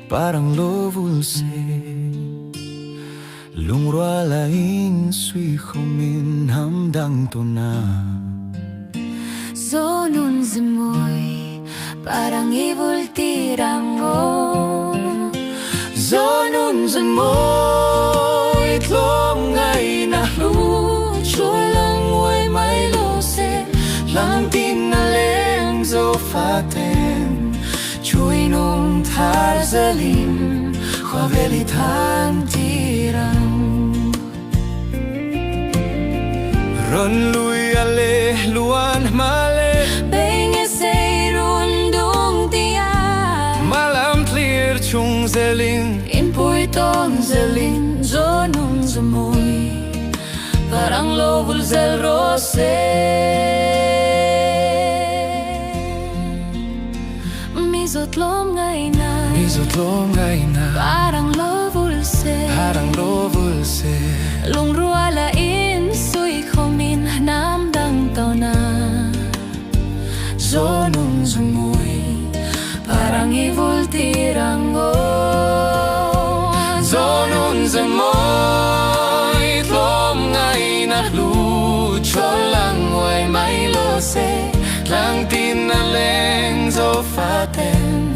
parang lovulse. Lungrua laing sui khomin hamdang to na. Zonun zemoy parang ibultirango. Zonun zemoy tlom ngay na lucho lang way may lose. Lang tin na leng zo faten chui nung tar zalim khwavelitan tirang. Ron lui ale luan male Benge say rundung tia malam clear chung zeling in puitong zelin zonung zemoy parang lovul zel rose. Mizotlom ngay na Mizotlom ngay na parang lovul se lungrua lain sui khomin namdang tao na. Zonung zemoy parang ibultirango. Zonun zemoy tlom ngay na lucho lang way may lose. Lang tin na leng zo faten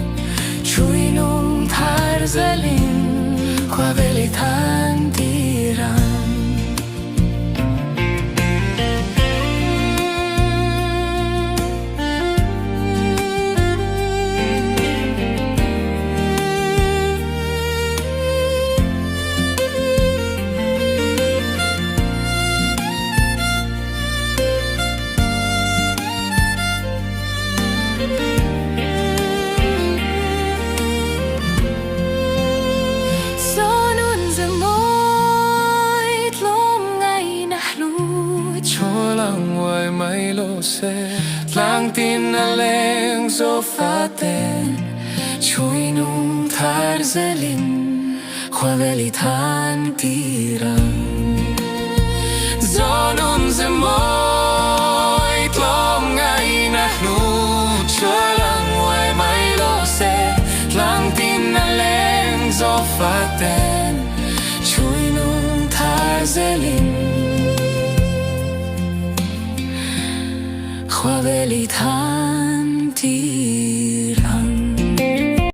chui nung tar zalim khwavelitan tirang. May lose lang tin na leng zo faten chui nung tar zalim khwavelitan tirang. Zonun zemoy tlom ngay na lucho lang way may lose. Lang tin na leng zo faten chui nung tar zalim khwavelitan tirang.